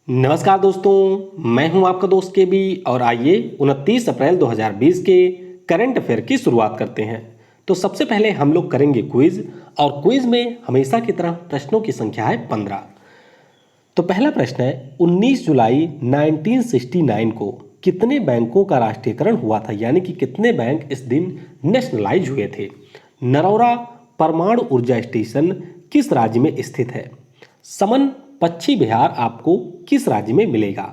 नमस्कार दोस्तों, मैं हूं आपका दोस्त के बी और आइए 29 अप्रैल 2020 के करंट अफेयर की शुरुआत करते हैं। तो सबसे पहले हम लोग करेंगे क्विज और क्विज में हमेशा की तरह प्रश्नों की संख्या है 15। तो पहला प्रश्न है 19 जुलाई 1969 को कितने बैंकों का राष्ट्रीयकरण हुआ था, यानी कि कितने बैंक इस दिन नेशनलाइज हुए थे। नरौरा परमाणु ऊर्जा स्टेशन किस राज्य में स्थित है। समन पश्चिम बिहार आपको किस राज्य में मिलेगा।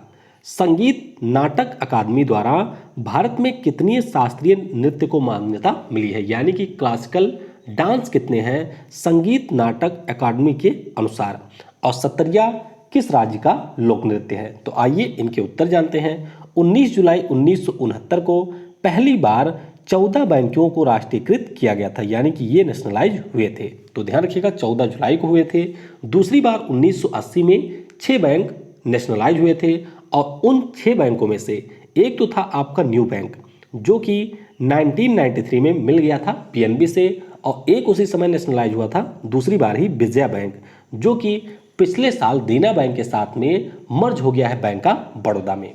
संगीत नाटक अकादमी द्वारा भारत में कितनी शास्त्रीय नृत्य को मान्यता मिली है, यानी कि क्लासिकल डांस कितने हैं संगीत नाटक अकादमी के अनुसार। और सत्तरिया किस राज्य का लोक नृत्य है। तो आइए इनके उत्तर जानते हैं। 19 जुलाई 1969 को पहली बार 14 बैंकों को राष्ट्रीयकृत किया गया था, यानी कि ये नेशनलाइज हुए थे। तो ध्यान रखिएगा 14 जुलाई को हुए थे। दूसरी बार 1980 में 6 बैंक नेशनलाइज हुए थे और उन 6 बैंकों में से एक तो था आपका न्यू बैंक, जो कि 1993 में मिल गया था पीएनबी से, और एक उसी समय नेशनलाइज हुआ था दूसरी बार ही विजया बैंक, जो कि पिछले साल देना बैंक के साथ में मर्ज हो गया है बैंक का बड़ौदा में।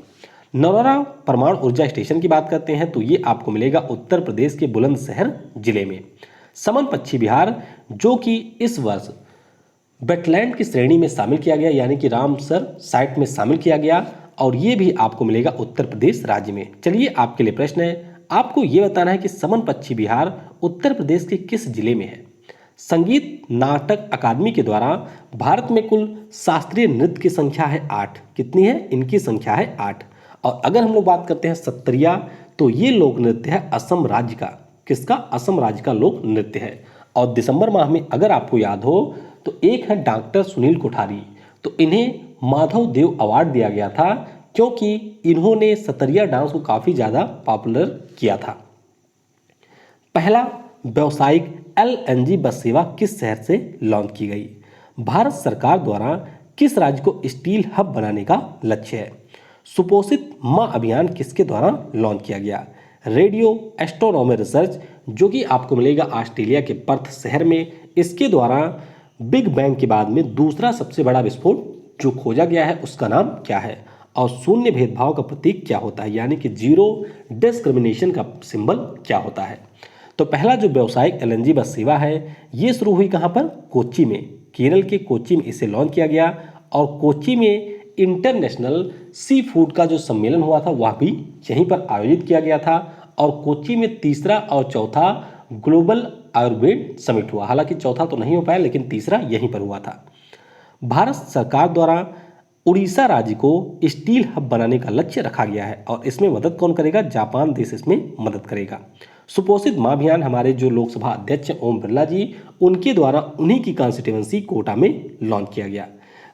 नरौरा परमाणु ऊर्जा स्टेशन की बात करते हैं तो ये आपको मिलेगा उत्तर प्रदेश के बुलंदशहर जिले में। समन पश्चिम बिहार जो कि इस वर्ष वेटलैंड की श्रेणी में शामिल किया गया, यानी कि रामसर साइट में शामिल किया गया, और ये भी आपको मिलेगा उत्तर प्रदेश राज्य में। चलिए आपके लिए प्रश्न है, आपको ये बताना है कि समन पश्चिम बिहार उत्तर प्रदेश के किस जिले में है। संगीत नाटक अकादमी के द्वारा भारत में कुल शास्त्रीय नृत्य की संख्या है 8। कितनी है? इनकी संख्या है 8। और अगर हम लोग बात करते हैं सत्तरिया, तो ये लोक नृत्य है असम राज्य का। किसका? असम राज्य का लोक नृत्य है। और दिसंबर माह में अगर आपको याद हो तो एक है डॉक्टर सुनील कोठारी, तो इन्हें माधव देव अवार्ड दिया गया था क्योंकि इन्होंने सत्तरिया डांस को काफी ज्यादा पॉपुलर किया था। पहला व्यावसायिक एलएनजी बस सेवा किस शहर से लॉन्च की गई। भारत सरकार द्वारा किस राज्य को स्टील हब बनाने का लक्ष्य है। सुपोषित मां अभियान किसके द्वारा लॉन्च किया गया। रेडियो एस्ट्रोनॉमी रिसर्च जो कि आपको मिलेगा ऑस्ट्रेलिया के पर्थ शहर में, इसके द्वारा बिग बैंग के बाद में दूसरा सबसे बड़ा विस्फोट जो खोजा गया है उसका नाम क्या है। और शून्य भेदभाव का प्रतीक क्या होता है, यानी कि जीरो डिस्क्रिमिनेशन का सिंबल क्या होता है। तो पहला जो व्यावसायिक एलएनजी बस सेवा है ये शुरू हुई कहाँ पर? कोच्चि में। केरल के कोच्चि में इसे लॉन्च किया गया और कोच्चि में इंटरनेशनल सी फूड का जो सम्मेलन हुआ था वह भी यहीं पर आयोजित किया गया था। और कोच्चि में तीसरा और चौथा ग्लोबल आयुर्वेद समिट हुआ। हालांकि चौथा तो नहीं हो पाया लेकिन तीसरा यहीं पर हुआ था। भारत सरकार द्वारा उड़ीसा राज्य को स्टील हब बनाने का लक्ष्य रखा गया है और इसमें मदद कौन करेगा? जापान देश इसमें मदद करेगा। सुपोषित मां अभियान हमारे जो लोकसभा अध्यक्ष ओम बिरला जी, उनके द्वारा उन्हीं की कॉन्स्टिट्यूएंसी कोटा में लॉन्च किया गया।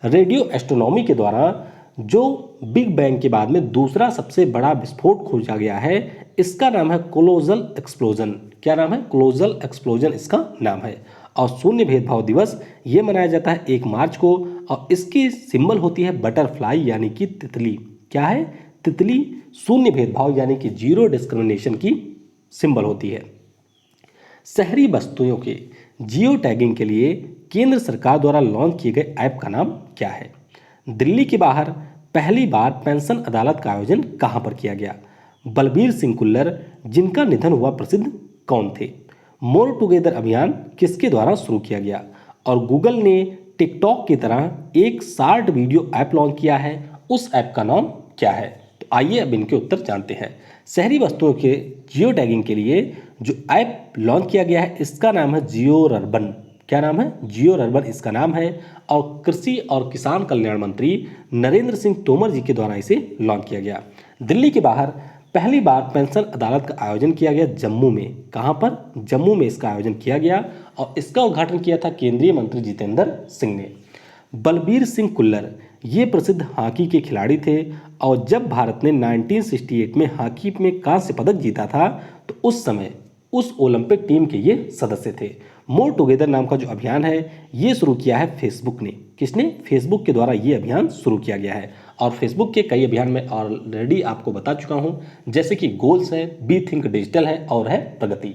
रेडियो एस्ट्रोनॉमी के द्वारा जो बिग बैंग के बाद में दूसरा सबसे बड़ा विस्फोट खोजा गया है इसका नाम है कोलोजल एक्सप्लोजन। क्या नाम है? कोलोजल एक्सप्लोजन इसका नाम है। और शून्य भेदभाव दिवस ये मनाया जाता है 1 मार्च को और इसकी सिंबल होती है बटरफ्लाई, यानी कि तितली। क्या है? तितली। शून्य भेदभाव यानी कि जीरो डिस्क्रिमिनेशन की सिंबल होती है। शहरी बस्तियों के जियो टैगिंग के लिए केंद्र सरकार द्वारा लॉन्च किए गए ऐप का नाम क्या है। दिल्ली के बाहर पहली बार पेंशन अदालत का आयोजन कहां पर किया गया। बलबीर सिंह कुल्लर जिनका निधन हुआ प्रसिद्ध कौन थे। मोर टुगेदर अभियान किसके द्वारा शुरू किया गया। और गूगल ने टिकटॉक की तरह एक शॉर्ट वीडियो ऐप लॉन्च किया है, उस ऐप का नाम क्या है। तो आइए अब इनके उत्तर जानते हैं। शहरी वस्तुओं के जियो टैगिंग के लिए जो ऐप लॉन्च किया गया है इसका नाम है जियो रर्बन। क्या नाम है? जियो रर्बन इसका नाम है। और कृषि और किसान कल्याण मंत्री नरेंद्र सिंह तोमर जी के द्वारा इसे लॉन्च किया गया। दिल्ली के बाहर पहली बार पेंशन अदालत का आयोजन किया गया जम्मू में। कहां पर? जम्मू में इसका आयोजन किया गया और इसका उद्घाटन किया था केंद्रीय मंत्री जितेंद्र सिंह ने। बलबीर सिंह कुल्लर ये प्रसिद्ध हॉकी के खिलाड़ी थे और जब भारत ने 1968 में हॉकी में कांस्य पदक जीता था तो उस समय उस ओलंपिक टीम के ये सदस्य थे। मोर टुगेदर नाम का जो अभियान है ये शुरू किया है फेसबुक ने। किसने? फेसबुक के द्वारा ये अभियान शुरू किया गया है। और फेसबुक के कई अभियान में ऑलरेडी आपको बता चुका हूं, जैसे कि गोल्स है, बी थिंक डिजिटल है और है प्रगति।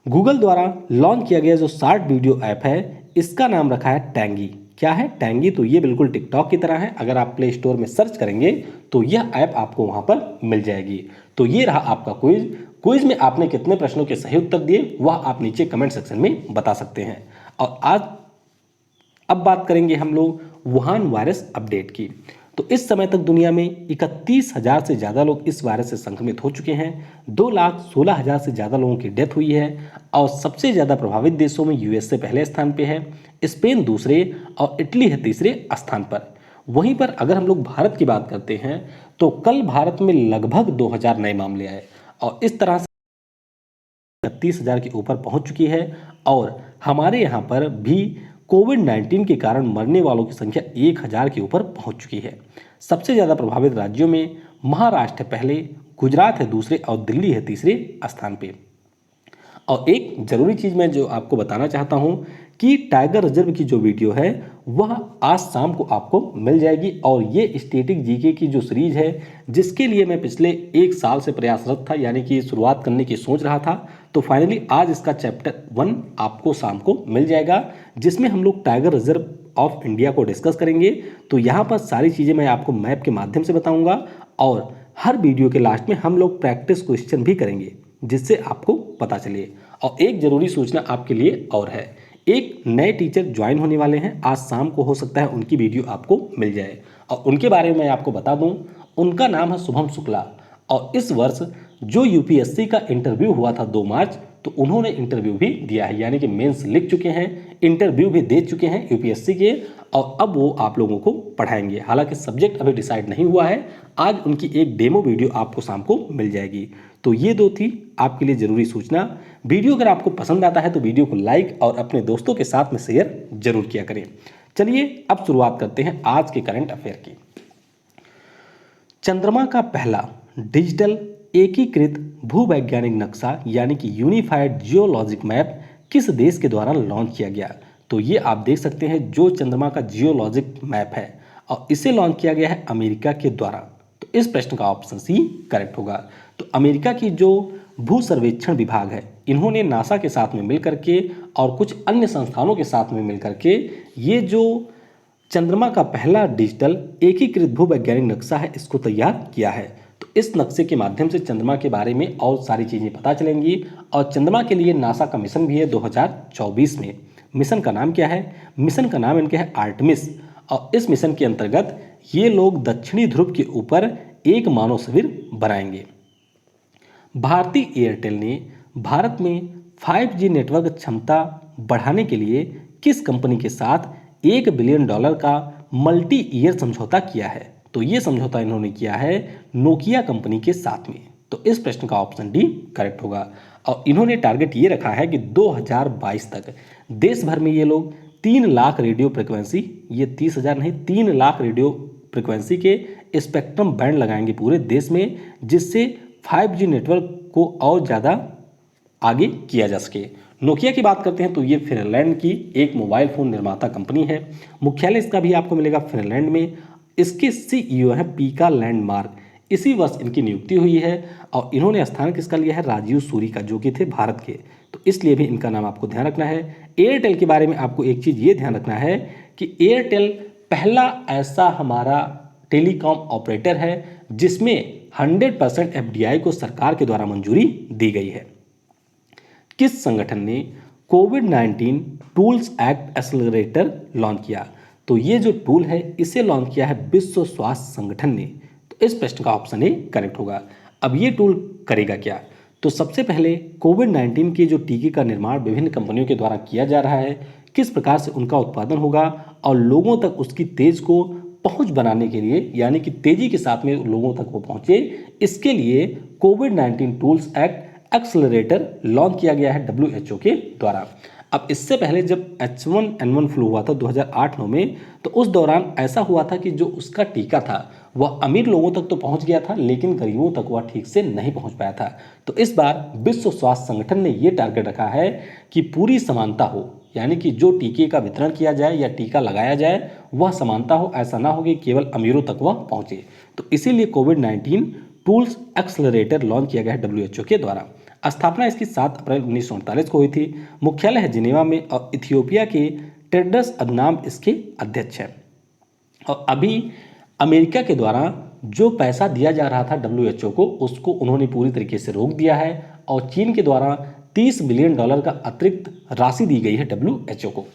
गूगल द्वारा लॉन्च किया गया जो शॉर्ट वीडियो ऐप है इसका नाम रखा है टैंगी। क्या है टैंगी, तो ये बिल्कुल टिकटॉक की तरह है। अगर आप प्ले स्टोर में सर्च करेंगे तो यह ऐप आपको वहां पर मिल जाएगी। तो ये रहा आपका क्विज। क्विज में आपने कितने प्रश्नों के सही उत्तर दिए वह आप नीचे कमेंट सेक्शन में बता सकते हैं। और आज अब बात करेंगे हम लोग वुहान वायरस अपडेट की। तो इस समय तक दुनिया में 31,000 से ज़्यादा लोग इस वायरस से संक्रमित हो चुके हैं। 2,16,000 से ज़्यादा लोगों की डेथ हुई है। और सबसे ज़्यादा प्रभावित देशों में यूएसए पहले स्थान पे है, स्पेन दूसरे और इटली है तीसरे स्थान पर। वहीं पर अगर हम लोग भारत की बात करते हैं तो कल भारत में लगभग 2,000 नए मामले आए और इस तरह से 31,000 के ऊपर पहुंच चुकी है। और हमारे यहाँ पर भी कोविड-19 के कारण मरने वालों की संख्या 1,000 के ऊपर पहुंच चुकी है। सबसे ज़्यादा प्रभावित राज्यों में महाराष्ट्र है पहले, गुजरात है दूसरे और दिल्ली है तीसरे स्थान पे। और एक ज़रूरी चीज़ मैं जो आपको बताना चाहता हूँ कि टाइगर रिजर्व की जो वीडियो है वह आज शाम को आपको मिल जाएगी। और ये स्टैटिक जीके की जो सीरीज है जिसके लिए मैं पिछले 1 साल से प्रयासरत था, यानी कि शुरुआत करने की सोच रहा था, तो फाइनली आज इसका चैप्टर 1 आपको शाम को मिल जाएगा, जिसमें हम लोग टाइगर रिजर्व ऑफ इंडिया को डिस्कस करेंगे। तो यहाँ पर सारी चीज़ें मैं आपको मैप के माध्यम से बताऊँगा और हर वीडियो के लास्ट में हम लोग प्रैक्टिस क्वेश्चन भी करेंगे जिससे आपको पता चले। और एक ज़रूरी सूचना आपके लिए और है, एक नए टीचर ज्वाइन होने वाले हैं, आज शाम को हो सकता है उनकी वीडियो आपको मिल जाए। और उनके बारे में मैं आपको बता दूं, उनका नाम है शुभम शुक्ला। और इस वर्ष जो यूपीएससी का इंटरव्यू हुआ था 2 मार्च, तो उन्होंने इंटरव्यू भी दिया है, यानी कि मेंस लिख चुके हैं, इंटरव्यू भी दे चुके हैं यूपीएससी के। और अब वो आप लोगों को पढ़ाएंगे। हालांकि सब्जेक्ट अभी डिसाइड नहीं हुआ है। आज उनकी एक डेमो वीडियो आपको शाम को मिल जाएगी। तो ये 2 थी आपके लिए ज़रूरी सूचना। वीडियो अगर आपको पसंद आता है तो वीडियो को लाइक और अपने दोस्तों के साथ में शेयर जरूर किया करें। चलिए अब शुरुआत करते हैं आज के करंट अफेयर की। चंद्रमा का पहला डिजिटल एकीकृत भूवैज्ञानिक नक्शा यानी कि यूनिफाइड जियोलॉजिक मैप किस देश के द्वारा लॉन्च किया गया? तो ये आप देख सकते हैं जो चंद्रमा का जियोलॉजिक मैप है और इसे लॉन्च किया गया है अमेरिका के द्वारा। तो इस प्रश्न का ऑप्शन सी करेक्ट होगा। तो अमेरिका की जो भू सर्वेक्षण विभाग है, इन्होंने नासा के साथ में मिलकर के और कुछ अन्य संस्थानों के साथ में मिलकर के ये जो चंद्रमा का पहला डिजिटल एकीकृत भूवैज्ञानिक नक्शा है इसको तैयार किया है। तो इस नक्शे के माध्यम से चंद्रमा के बारे में और सारी चीज़ें पता चलेंगी। और चंद्रमा के लिए नासा का मिशन भी है 2024 में। मिशन का नाम क्या है? मिशन का नाम इनका है आर्टेमिस। और इस मिशन के अंतर्गत ये लोग दक्षिणी ध्रुव के ऊपर एक मानव शिविर बनाएंगे। भारतीय एयरटेल ने भारत में 5G नेटवर्क क्षमता बढ़ाने के लिए किस कंपनी के साथ $1 बिलियन का मल्टी ईयर समझौता किया है? तो ये समझौता इन्होंने किया है नोकिया कंपनी के साथ में। तो इस प्रश्न का ऑप्शन डी करेक्ट होगा। और इन्होंने टारगेट ये रखा है कि 2022 तक देश भर में ये लोग 3 लाख रेडियो फ्रिक्वेंसी, ये 30,000 नहीं 3 लाख रेडियो फ्रिक्वेंसी के स्पेक्ट्रम बैंड लगाएंगे पूरे देश में, जिससे 5G नेटवर्क को और ज़्यादा आगे किया जा सके। नोकिया की बात करते हैं तो ये फिनलैंड की एक मोबाइल फ़ोन निर्माता कंपनी है। मुख्यालय इसका भी आपको मिलेगा फिनलैंड में। इसके सीईओ है पीका लैंडमार्क। इसी वर्ष इनकी नियुक्ति हुई है और इन्होंने स्थान किसका लिया है? राजीव सूरी का, जो कि थे भारत के। तो इसलिए भी इनका नाम आपको ध्यान रखना है। एयरटेल के बारे में आपको एक चीज़ ये ध्यान रखना है कि एयरटेल पहला ऐसा हमारा टेलीकॉम ऑपरेटर है जिसमें 100% एफडीआई को सरकार के द्वारा मंजूरी दी गई है। किस संगठन ने कोविड-19 टूल्स एक्ट एक्सेलरेटर लॉन्च किया? तो ये जो टूल है इसे लॉन्च किया है विश्व स्वास्थ्य संगठन ने। तो इस प्रश्न का ऑप्शन ए करेक्ट होगा। अब ये टूल करेगा क्या? तो सबसे पहले कोविड-19 के जो टीके का निर्माण विभिन्न कंपनियों के द्वारा किया जा रहा है, किस प्रकार से उनका उत्पादन होगा और लोगों तक उसकी तेज को पहुंच बनाने के लिए, यानी कि तेजी के साथ में लोगों तक वो पहुंचे, इसके लिए कोविड-19 टूल्स एक्ट एक्सेलरेटर लॉन्च किया गया है WHO के द्वारा। अब इससे पहले जब H1N1 फ्लू हुआ था 2008-9 में, तो उस दौरान ऐसा हुआ था कि जो उसका टीका था वह अमीर लोगों तक तो पहुंच गया था लेकिन गरीबों तक वह ठीक से नहीं पहुंच पाया था। तो इस बार विश्व स्वास्थ्य संगठन ने ये टारगेट रखा है कि पूरी समानता हो, यानी कि जो टीके का वितरण किया जाए या टीका लगाया जाए वह समानता हो, ऐसा ना हो कि केवल अमीरों तक वह पहुंचे। तो इसीलिए कोविड-19 टूल्स एक्सेलरेटर लॉन्च किया गया है WHO के द्वारा। स्थापना इसकी 7 अप्रैल 1948 को हुई थी। मुख्यालय है जिनेवा में और इथियोपिया के टेड्रस अदनाम इसके अध्यक्ष हैं। और अभी अमेरिका के द्वारा जो पैसा दिया जा रहा था WHO को, उसको उन्होंने पूरी तरीके से रोक दिया है और चीन के द्वारा $30 बिलियन का अतिरिक्त राशि दी गई है WHO को।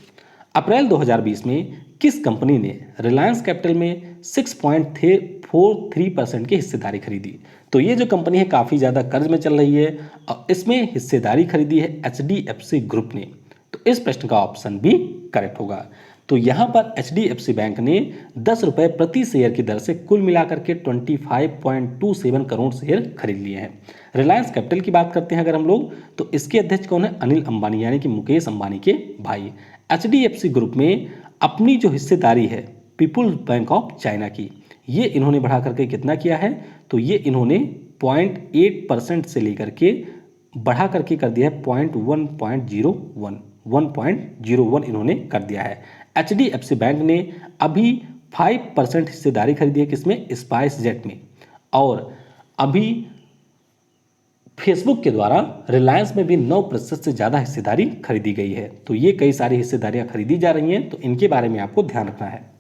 अप्रैल 2020 में किस कंपनी ने रिलायंस कैपिटल में 6.43% की हिस्सेदारी खरीदी? तो ये जो कंपनी है काफ़ी ज़्यादा कर्ज में चल रही है और इसमें हिस्सेदारी खरीदी है HDFC ग्रुप ने। तो इस प्रश्न का ऑप्शन बी करेक्ट होगा। तो यहाँ पर HDFC बैंक ने 10 रुपये प्रति शेयर की दर से कुल मिलाकर के 25.27 करोड़ शेयर खरीद लिए हैं। रिलायंस कैपिटल की बात करते हैं अगर हम लोग, तो इसके अध्यक्ष कौन है? अनिल अंबानी, यानी कि मुकेश अंबानी के भाई। HDFC ग्रुप में अपनी जो हिस्सेदारी है पीपुल्स बैंक ऑफ चाइना की, ये इन्होंने बढ़ा करके कितना किया है? तो ये इन्होंने 0.8% से लेकर के बढ़ा करके कर दिया है 1.01 इन्होंने कर दिया है। HDFC बैंक ने अभी 5% हिस्सेदारी खरीदी है किसमें? स्पाइस जेट में। और अभी फेसबुक के द्वारा रिलायंस में भी 9% से ज़्यादा हिस्सेदारी खरीदी गई है। तो ये कई सारी हिस्सेदारियां खरीदी जा रही हैं, तो इनके बारे में आपको ध्यान रखना है।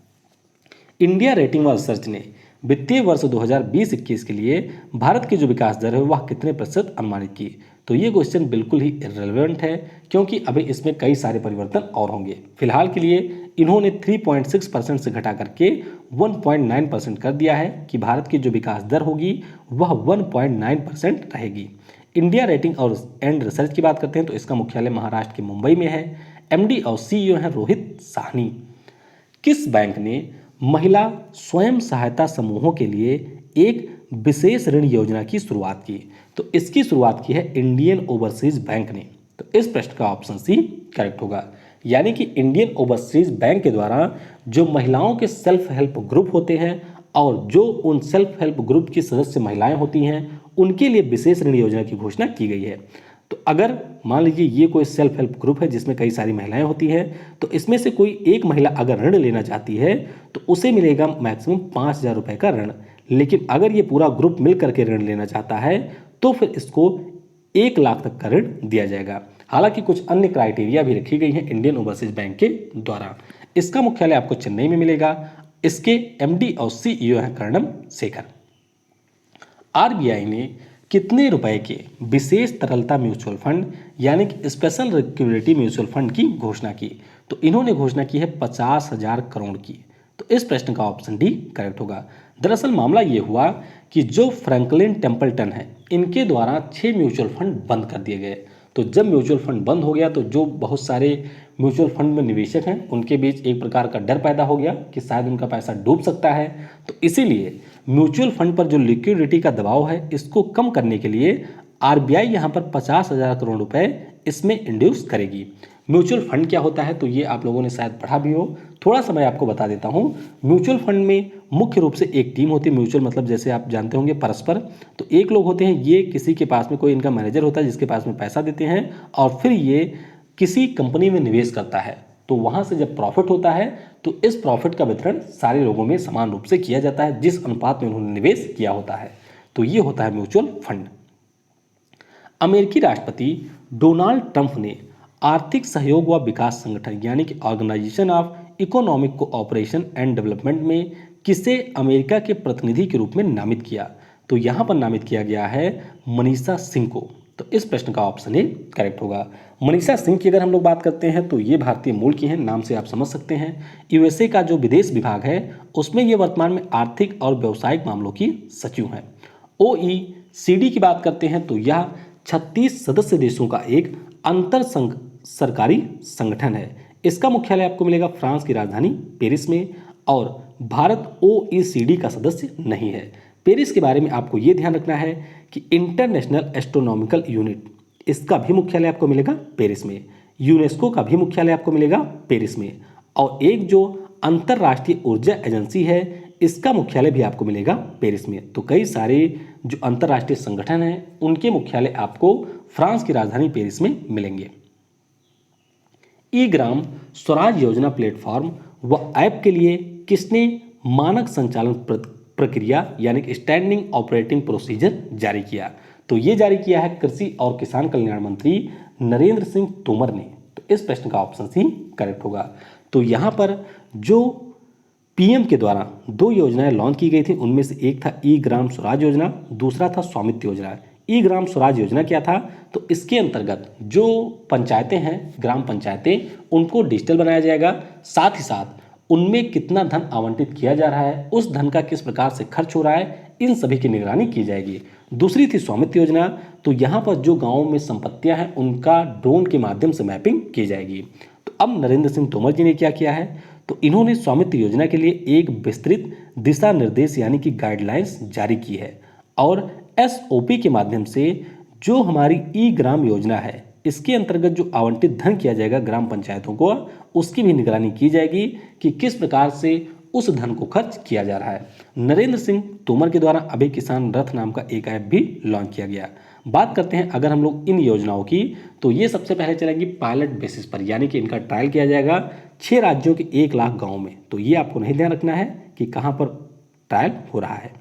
इंडिया रेटिंग और रिसर्च ने वित्तीय वर्ष 2020-21 के लिए भारत की जो विकास दर है वह कितने प्रतिशत अनुमानित की? तो ये क्वेश्चन बिल्कुल ही इररिलेवेंट है, क्योंकि अभी इसमें कई सारे परिवर्तन और होंगे। फिलहाल के लिए इन्होंने 3.6% से घटा करके 1.9% कर दिया है कि भारत की जो विकास दर होगी वह 1.9% रहेगी। इंडिया रेटिंग और रिसर्च की बात करते हैं तो इसका मुख्यालय महाराष्ट्र के मुंबई में है। MD और CEO हैं रोहित साहनी। किस बैंक ने महिला स्वयं सहायता समूहों के लिए एक विशेष ऋण योजना की शुरुआत की? तो इसकी शुरुआत की है इंडियन ओवरसीज बैंक ने। तो इस प्रश्न का ऑप्शन सी करेक्ट होगा, यानी कि इंडियन ओवरसीज बैंक के द्वारा जो महिलाओं के सेल्फ हेल्प ग्रुप होते हैं और जो उन सेल्फ हेल्प ग्रुप की सदस्य महिलाएं होती हैं उनके लिए विशेष ऋण योजना की घोषणा की गई है। तो अगर मान लीजिए ये कोई सेल्फ हेल्प ग्रुप है जिसमें कई सारी महिलाएं होती हैं, तो इसमें से कोई एक महिला अगर ऋण लेना चाहती है तो उसे मिलेगा मैक्सिमम 5,000 रुपये का ऋण। लेकिन अगर ये पूरा ग्रुप मिल करके ऋण लेना चाहता है तो फिर इसको 1 लाख तक का ऋण दिया जाएगा। हालांकि कुछ अन्य क्राइटेरिया भी रखी गई हैं इंडियन ओवरसीज बैंक के द्वारा। इसका मुख्यालय आपको चेन्नई में मिलेगा। इसके MD और CEO हैं कर्णम शेखर। RBI ने कितने रुपए के विशेष तरलता म्यूचुअल फंड यानी कि स्पेशल लिक्विडिटी म्यूचुअल फंड की घोषणा की? तो इन्होंने घोषणा की है 50,000 करोड़ की। तो इस प्रश्न का ऑप्शन डी करेक्ट होगा। दरअसल मामला ये हुआ कि जो फ्रैंकलिन टेम्पल्टन है इनके द्वारा 6 म्यूचुअल फंड बंद कर दिए गए। तो जब म्यूचुअल फंड बंद हो गया तो जो बहुत सारे म्यूचुअल फंड में निवेशक हैं उनके बीच एक प्रकार का डर पैदा हो गया कि शायद उनका पैसा डूब सकता है। तो इसीलिए म्यूचुअल फंड पर जो लिक्विडिटी का दबाव है इसको कम करने के लिए RBI यहाँ पर 50,000 करोड़ रुपए इसमें इंड्यूस करेगी। म्यूचुअल फंड क्या होता है तो ये आप लोगों ने शायद पढ़ा भी हो, थोड़ा सा मैं आपको बता देता हूँ। म्यूचुअल फंड में मुख्य रूप से एक टीम होती है। म्यूचुअल मतलब जैसे आप जानते होंगे परस्पर, तो एक लोग होते हैं, ये किसी के पास में कोई इनका मैनेजर होता है जिसके पास में पैसा देते हैं और फिर ये किसी कंपनी में निवेश करता है। तो वहाँ से जब प्रॉफिट होता है तो इस प्रॉफिट का वितरण सारे लोगों में समान रूप से किया जाता है जिस अनुपात में उन्होंने निवेश किया होता है। तो ये होता है म्यूचुअल फंड। अमेरिकी राष्ट्रपति डोनाल्ड ट्रंप ने आर्थिक सहयोग व विकास संगठन यानी कि organisation of economic cooperation and development में किसे अमेरिका के प्रतिनिधि के रूप में नामित किया? तो यहाँ पर नामित किया गया है मनीषा सिंह को। तो इस प्रश्न का ऑप्शन ए करेक्ट होगा। मनीषा सिंह की अगर हम लोग बात करते हैं तो ये भारतीय मूल की हैं, नाम से आप समझ सकते हैं। USA का जो विदेश विभाग है उसमें ये वर्तमान में आर्थिक और व्यावसायिक मामलों की सचिव हैं। OECD की बात करते हैं तो यह 36 सदस्य देशों का एक अंतर सरकारी संगठन है। इसका मुख्यालय आपको मिलेगा फ्रांस की राजधानी पेरिस में और भारत OECD का सदस्य नहीं है। पेरिस के बारे में आपको ये ध्यान रखना है कि इंटरनेशनल एस्ट्रोनॉमिकल यूनिट, इसका भी मुख्यालय आपको मिलेगा पेरिस में। यूनेस्को का भी मुख्यालय आपको मिलेगा पेरिस में। और एक जो अंतर्राष्ट्रीय ऊर्जा एजेंसी है इसका मुख्यालय भी आपको मिलेगा पेरिस में। तो कई सारे जो अंतर्राष्ट्रीय संगठन हैं उनके मुख्यालय आपको फ्रांस की राजधानी पेरिस में मिलेंगे। ई-ग्राम स्वराज योजना प्लेटफॉर्म व ऐप के लिए किसने मानक संचालन प्रक्रिया यानी कि स्टैंडिंग ऑपरेटिंग प्रोसीजर जारी किया? तो ये जारी किया है कृषि और किसान कल्याण मंत्री नरेंद्र सिंह तोमर ने। तो इस प्रश्न का ऑप्शन सी करेक्ट होगा। तो यहाँ पर जो पीएम के द्वारा 2 योजनाएं लॉन्च की गई थी, उनमें से एक था ई ग्राम स्वराज योजना, दूसरा था स्वामित्व योजना। ई ग्राम स्वराज योजना क्या था, तो इसके अंतर्गत जो पंचायतें हैं, ग्राम पंचायतें, उनको डिजिटल बनाया जाएगा, साथ ही साथ उनमें कितना धन आवंटित किया जा रहा है, उस धन का किस प्रकार से खर्च हो रहा है, इन सभी की निगरानी की जाएगी। दूसरी थी स्वामित्व योजना, तो यहाँ पर जो गाँव में संपत्तियाँ हैं उनका ड्रोन के माध्यम से मैपिंग की जाएगी। तो अब नरेंद्र सिंह तोमर जी ने क्या किया है, तो इन्होंने स्वामित्व योजना के लिए एक विस्तृत दिशा निर्देश यानी कि गाइडलाइंस जारी की है और एसओपी के माध्यम से जो हमारी ई ग्राम योजना है, इसके अंतर्गत जो आवंटित धन किया जाएगा ग्राम पंचायतों को, उसकी भी निगरानी की जाएगी कि किस प्रकार से उस धन को खर्च किया जा रहा है। नरेंद्र सिंह तोमर के द्वारा अभय किसान रथ नाम का एक ऐप भी लॉन्च किया गया। बात करते हैं अगर हम लोग इन योजनाओं की, तो ये सबसे पहले चलेंगी पायलट बेसिस पर, यानी कि इनका ट्रायल किया जाएगा 6 राज्यों के 1 लाख गाँव में। तो ये आपको नहीं ध्यान रखना है कि कहाँ पर ट्रायल हो रहा है।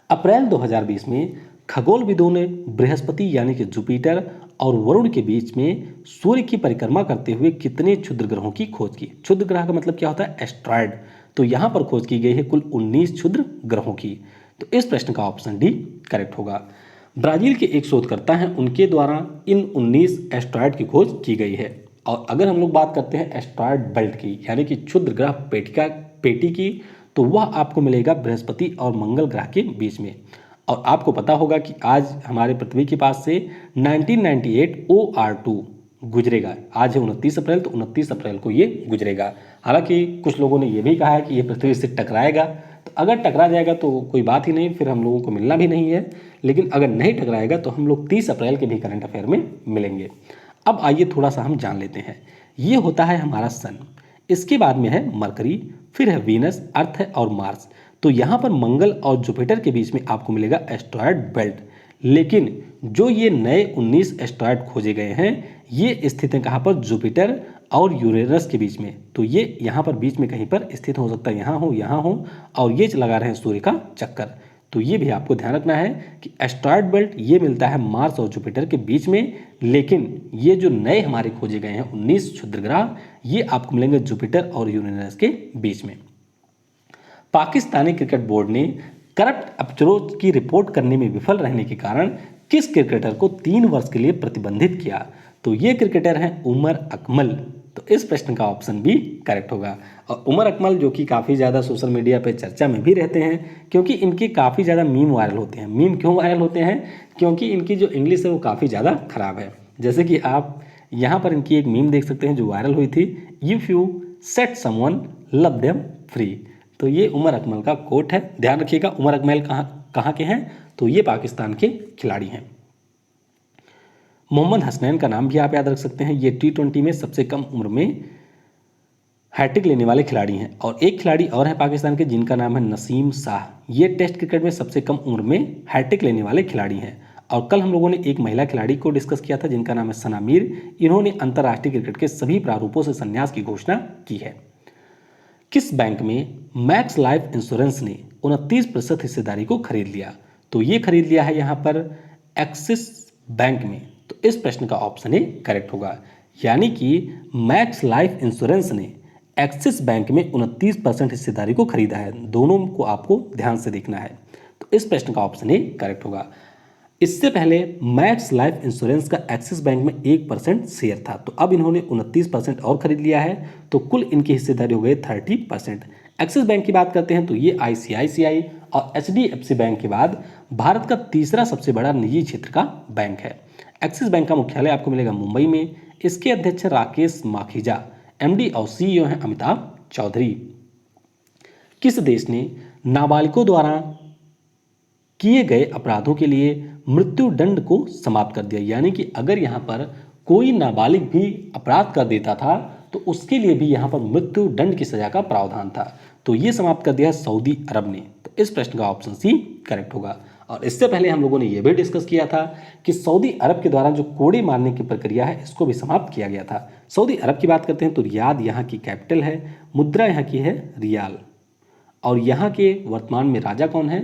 अप्रैल 2020 में खगोलविदों ने बृहस्पति यानी कि जुपिटर और वरुण के बीच में सूर्य की परिक्रमा करते हुए कितने क्षुद्र ग्रहों की खोज की। क्षुद्र ग्रह का मतलब क्या होता है, एस्ट्रॉयड। तो यहाँ पर खोज की गई है कुल 19 क्षुद्र ग्रहों की। तो इस प्रश्न का ऑप्शन डी करेक्ट होगा। ब्राजील के एक शोधकर्ता हैं, उनके द्वारा इन 19 एस्ट्रॉयड की खोज की गई है। और अगर हम लोग बात करते हैं एस्ट्रॉयड बेल्ट की, यानी कि क्षुद्र ग्रह पेटी की, तो वह आपको मिलेगा बृहस्पति और मंगल ग्रह के बीच में। और आपको पता होगा कि आज हमारे पृथ्वी के पास से 1998 OR2 गुजरेगा। आज है 29 अप्रैल, तो 29 अप्रैल को ये गुजरेगा। हालांकि कुछ लोगों ने ये भी कहा है कि ये पृथ्वी से टकराएगा, तो अगर टकरा जाएगा तो कोई बात ही नहीं, फिर हम लोगों को मिलना भी नहीं है। लेकिन अगर नहीं टकराएगा तो हम लोग 30 अप्रैल के भी करंट अफेयर में मिलेंगे। अब आइए थोड़ा सा हम जान लेते हैं। ये होता है हमारा सन, इसके बाद में है मरकरी, फिर है वीनस, अर्थ है और मार्स। तो यहाँ पर मंगल और जुपिटर के बीच में आपको मिलेगा एस्ट्रॉयड बेल्ट। लेकिन जो ये नए 19 एस्ट्रॉयड खोजे गए हैं, ये स्थित हैं कहाँ पर, जुपिटर और यूरेनस के बीच में। तो ये यहाँ पर बीच में कहीं पर स्थित हो सकता है, यहाँ हो, और ये लगा रहे हैं सूर्य का चक्कर। तो ये भी आपको ध्यान रखना है कि एस्ट्रॉयड बेल्ट ये मिलता है मार्स और जुपिटर के बीच में। लेकिन ये जो नए हमारे खोजे गए हैं 19 क्षुद्र ग्रह, ये आपको मिलेंगे जुपिटर और यूरेनस के बीच में। पाकिस्तानी क्रिकेट बोर्ड ने करप्ट अप्रोच की रिपोर्ट करने में विफल रहने के कारण किस क्रिकेटर को 3 वर्ष के लिए प्रतिबंधित किया। तो ये क्रिकेटर हैं उमर अकमल। तो इस प्रश्न का ऑप्शन भी करेक्ट होगा। और उमर अकमल जो कि काफ़ी ज़्यादा सोशल मीडिया पे चर्चा में भी रहते हैं, क्योंकि इनके काफ़ी ज़्यादा मीम वायरल होते हैं। मीम क्यों वायरल होते हैं, क्योंकि इनकी जो इंग्लिश है वो काफ़ी ज़्यादा खराब है। जैसे कि आप यहाँ पर इनकी एक मीम देख सकते हैं जो वायरल हुई थी, if you set someone love them free. तो ये उमर अकमल का कोट है, ध्यान रखिएगा। उमर अकमल कहाँ के हैं, तो ये पाकिस्तान के खिलाड़ी हैं। मोहम्मद हसनैन का नाम भी आप याद रख सकते हैं। ये T20 में सबसे कम उम्र में हैट्रिक लेने वाले खिलाड़ी हैं। और एक खिलाड़ी और है पाकिस्तान के जिनका नाम है नसीम शाह। ये टेस्ट क्रिकेट में सबसे कम उम्र में हैट्रिक लेने वाले खिलाड़ी हैं। और कल हम लोगों ने एक महिला खिलाड़ी को डिस्कस किया था जिनका नाम है सना मीर। इन्होंने अंतर्राष्ट्रीय क्रिकेट के सभी प्रारूपों से संन्यास की घोषणा की है। किस बैंक में मैक्स लाइफ इंश्योरेंस ने 29% हिस्सेदारी को खरीद लिया। तो ये खरीद लिया है यहाँ पर एक्सिस बैंक में। तो इस प्रश्न का ऑप्शन ए करेक्ट होगा। यानी कि मैक्स लाइफ इंश्योरेंस ने एक्सिस बैंक में 29% हिस्सेदारी को खरीदा है। दोनों को आपको ध्यान से देखना है। तो इस प्रश्न का ऑप्शन ए करेक्ट होगा। इससे पहले मैक्स लाइफ इंश्योरेंस का एक्सिस बैंक में 1% शेयर था, तो अब इन्होंने 29% और खरीद लिया है, तो कुल इनकी हिस्सेदारी हो गई 30%। एक्सिस बैंक की बात करते हैं तो ये ICICI और HDFC बैंक के बाद भारत का तीसरा सबसे बड़ा निजी क्षेत्र का बैंक है। एक्सिस बैंक का मुख्यालय आपको मिलेगा मुंबई में। इसके अध्यक्ष राकेश माखीजा, MD और CEO हैं अमिताभ चौधरी। किस देश ने नाबालिगों द्वारा किए गए अपराधों के लिए मृत्यु दंड को समाप्त कर दिया। यानी कि अगर यहाँ पर कोई नाबालिग भी अपराध कर देता था तो उसके लिए भी यहाँ पर मृत्यु दंड की सजा का प्रावधान था। तो ये समाप्त कर दिया सऊदी अरब ने। तो इस प्रश्न का ऑप्शन सी करेक्ट होगा। और इससे पहले हम लोगों ने यह भी डिस्कस किया था कि सऊदी अरब के द्वारा जो कोड़े मारने की प्रक्रिया है इसको भी समाप्त किया गया था। सऊदी अरब की बात करते हैं तो रियाद यहाँ की कैपिटल है, मुद्रा यहाँ की है रियाल। और यहाँ के वर्तमान में राजा कौन है,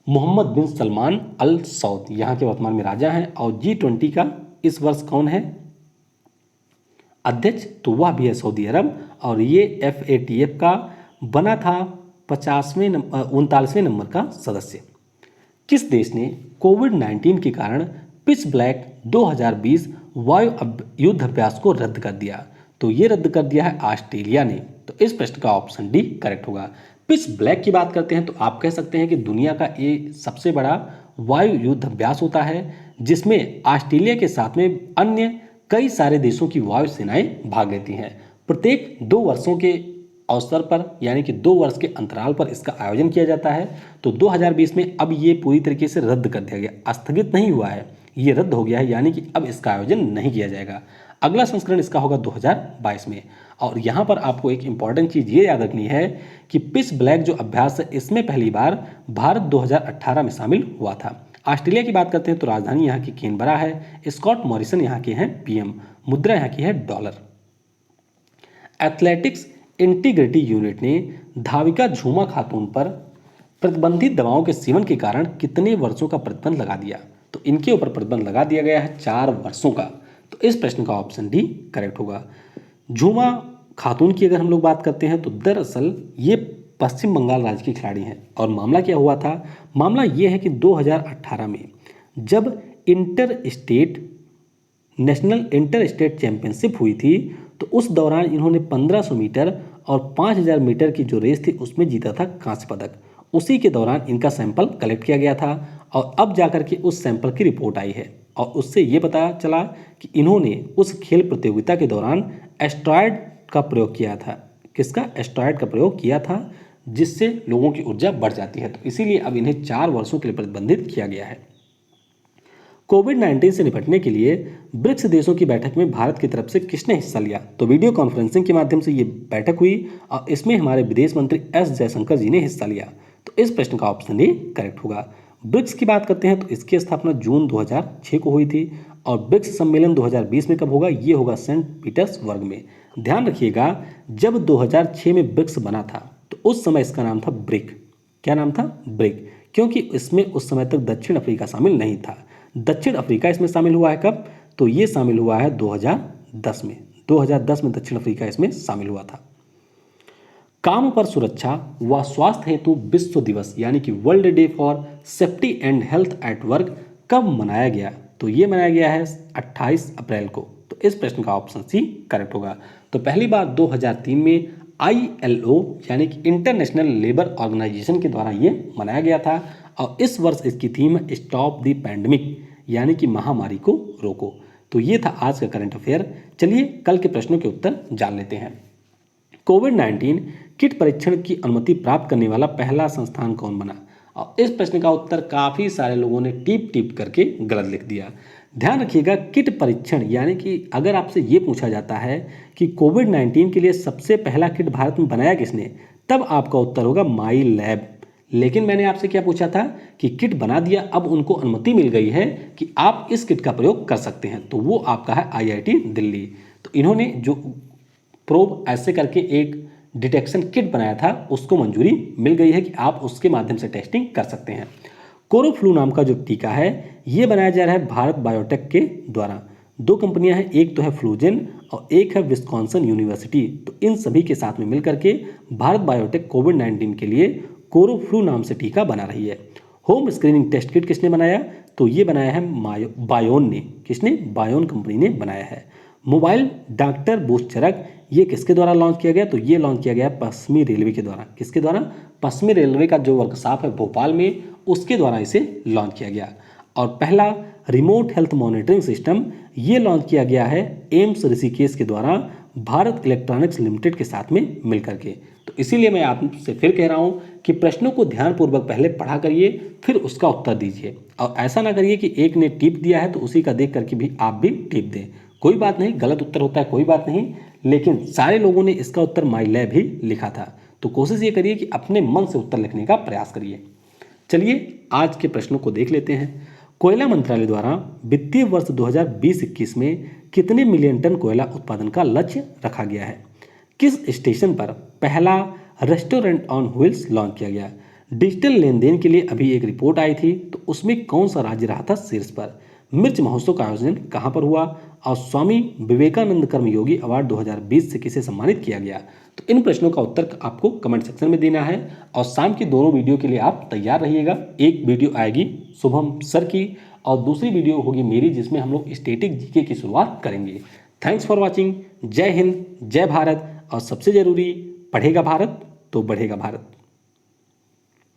मोहम्मद बिन सलमान अल सऊद यहाँ के वर्तमान में राजा हैं। और G20 का इस वर्ष कौन है, अध्यक्ष तो वह भी है सऊदी अरब, और ये FATF का बना था 39वें नंबर का सदस्य। किस देश ने कोविड-19 के कारण पिच ब्लैक 2020 वायु युद्ध अभ्यास को रद्द कर दिया? तो ये रद्द कर दिया है ऑस्ट्रेलिया ने। तो इस प्रश्न का ऑप्शन डी करेक्ट होगा। पिच ब्लैक की बात करते हैं तो आप कह सकते हैं कि दुनिया का ये सबसे बड़ा वायु युद्ध अभ्यास होता है, जिसमें ऑस्ट्रेलिया के साथ में अन्य कई सारे देशों की वायु सेनाएं भाग लेती हैं। प्रत्येक 2 वर्षों के अवसर पर, यानी कि 2 वर्ष के अंतराल पर इसका आयोजन किया जाता है। तो 2020 में अब ये पूरी तरीके से रद्द कर दिया गया, स्थगित नहीं हुआ है, ये रद्द हो गया है, यानी कि अब इसका आयोजन नहीं किया जाएगा। अगला संस्करण इसका होगा 2022 में। और यहाँ पर आपको एक इंपॉर्टेंट चीज़ ये याद रखनी है कि पिच ब्लैक जो अभ्यास है, इसमें पहली बार भारत 2018 में शामिल हुआ था। ऑस्ट्रेलिया की बात करते हैं तो राजधानी यहाँ की कैनबरा है, स्कॉट मॉरिसन यहाँ के हैं PM, मुद्रा यहाँ की है डॉलर। एथलेटिक्स इंटीग्रिटी यूनिट ने धाविका झूमा खातून पर प्रतिबंधित दवाओं के सेवन के कारण कितने वर्षों का प्रतिबंध लगा दिया? तो इनके ऊपर प्रतिबंध लगा दिया गया है 4 वर्षों का। तो इस प्रश्न का ऑप्शन डी करेक्ट होगा। झूमा खातून की अगर हम लोग बात करते हैं तो दरअसल ये पश्चिम बंगाल राज्य की खिलाड़ी हैं। और मामला क्या हुआ था? मामला ये है कि 2018 में जब नेशनल इंटर स्टेट चैंपियनशिप हुई थी, तो उस दौरान इन्होंने 1500 मीटर और 5000 मीटर की जो रेस थी उसमें जीता था कांस्य पदक। उसी के दौरान इनका सैंपल कलेक्ट किया गया था और अब जाकर के उस सैंपल की रिपोर्ट आई है और उससे ये पता चला कि इन्होंने उस खेल प्रतियोगिता के दौरान एस्ट्रॉयड का प्रयोग किया था। किसका? एस्ट्रॉयड का प्रयोग किया था, जिससे लोगों की ऊर्जा बढ़ जाती है। तो इसीलिए अब इन्हें 4 वर्षों के लिए प्रतिबंधित किया गया है। कोविड-19 से निपटने के लिए ब्रिक्स देशों की बैठक में भारत की तरफ से किसने हिस्सा लिया? तो वीडियो कॉन्फ्रेंसिंग के माध्यम से ये बैठक हुई और इसमें हमारे विदेश मंत्री S जयशंकर जी ने हिस्सा लिया। तो इस प्रश्न का ऑप्शन ए करेक्ट होगा। ब्रिक्स की बात करते हैं तो इसकी स्थापना जून 2006 को हुई थी और ब्रिक्स सम्मेलन 2020 में कब होगा? ये होगा सेंट पीटर्सबर्ग में। ध्यान रखिएगा, जब 2006 में ब्रिक्स बना था तो उस समय इसका नाम था ब्रिक। क्या नाम था? ब्रिक, क्योंकि इसमें उस समय तक दक्षिण अफ्रीका शामिल नहीं था। दक्षिण अफ्रीका इसमें शामिल हुआ है कब? तो ये शामिल हुआ है 2010 में। 2010 में दक्षिण अफ्रीका इसमें शामिल हुआ था। काम पर सुरक्षा व स्वास्थ्य हेतु विश्व दिवस यानी कि world day for safety and health at work कब मनाया गया? तो ये मनाया गया है 28 अप्रैल को। तो इस प्रश्न का ऑप्शन सी करेक्ट होगा। तो पहली बार 2003 में ILO यानी कि इंटरनेशनल लेबर ऑर्गेनाइजेशन के द्वारा ये मनाया गया था और इस वर्ष इसकी थीम है स्टॉप द पैंडेमिक यानी कि महामारी को रोको। तो ये था आज का करंट अफेयर। चलिए कल के प्रश्नों के उत्तर जान लेते हैं। कोविड-19 किट परीक्षण की अनुमति प्राप्त करने वाला पहला संस्थान कौन बना? और इस प्रश्न का उत्तर काफ़ी सारे लोगों ने टिप टिप करके गलत लिख दिया। ध्यान रखिएगा, किट परीक्षण यानी कि अगर आपसे ये पूछा जाता है कि कोविड-19 के लिए सबसे पहला किट भारत में बनाया किसने, तब आपका उत्तर होगा माई लैब। लेकिन मैंने आपसे क्या पूछा था कि किट बना दिया, अब उनको अनुमति मिल गई है कि आप इस किट का प्रयोग कर सकते हैं, तो वो आपका है IIT दिल्ली। तो इन्होंने जो प्रोब ऐसे करके एक डिटेक्शन किट बनाया था उसको मंजूरी मिल गई है कि आप उसके माध्यम से टेस्टिंग कर सकते हैं। कोरोफ्लू नाम का जो टीका है ये बनाया जा रहा है भारत बायोटेक के द्वारा। 2 कंपनियां हैं, एक तो है फ्लूजेन और एक है विस्कॉन्सन यूनिवर्सिटी। तो इन सभी के साथ में मिलकर के भारत बायोटेक कोविड-19 के लिए कोरोफ्लू नाम से टीका बना रही है। होम स्क्रीनिंग टेस्ट किट किसने बनाया? तो ये बनाया है बायोन ने। किसने? बायोन कंपनी ने बनाया है। मोबाइल डॉक्टर बोसचरक ये किसके द्वारा लॉन्च किया गया? तो ये लॉन्च किया गया पश्चिमी रेलवे के द्वारा। किसके द्वारा? पश्चिमी रेलवे का जो वर्कशॉप है भोपाल में, उसके द्वारा इसे लॉन्च किया गया। और पहला रिमोट हेल्थ मॉनिटरिंग सिस्टम ये लॉन्च किया गया है एम्स ऋषिकेश के द्वारा भारत इलेक्ट्रॉनिक्स लिमिटेड के साथ में मिलकर के। तो इसीलिए मैं आपसे फिर कह रहा हूँ कि प्रश्नों को ध्यानपूर्वक पहले पढ़ा करिए, फिर उसका उत्तर दीजिए। और ऐसा ना करिए कि एक ने टिप दिया है तो उसी का देख करके भी आप भी टिप दें। कोई बात नहीं, गलत उत्तर होता है कोई बात नहीं, लेकिन सारे लोगों ने इसका उत्तर माई लैब ही लिखा था। तो कोशिश ये करिए कि अपने मन से उत्तर लिखने का प्रयास करिए। चलिए आज के प्रश्नों को देख लेते हैं। कोयला मंत्रालय द्वारा वित्तीय वर्ष 2020-21 में कितने मिलियन टन कोयला उत्पादन का लक्ष्य रखा गया है? किस स्टेशन पर पहला रेस्टोरेंट ऑन व्हील्स लॉन्च किया गया? डिजिटल लेन देन के लिए अभी एक रिपोर्ट आई थी, तो उसमें कौन सा राज्य रहा था शीर्ष पर? मिर्च महोत्सव का आयोजन कहाँ पर हुआ और स्वामी विवेकानंद कर्मयोगी अवार्ड 2020 से किसे सम्मानित किया गया। तो इन प्रश्नों का उत्तर आपको कमेंट सेक्शन में देना है और शाम की दोनों वीडियो के लिए आप तैयार रहिएगा। एक वीडियो आएगी शुभम सर की और दूसरी वीडियो होगी मेरी, जिसमें हम लोग स्टैटिक जीके की शुरुआत करेंगे। Thanks for watching. जय हिंद, जय भारत और सबसे जरूरी, पढ़ेगा भारत तो बढ़ेगा भारत।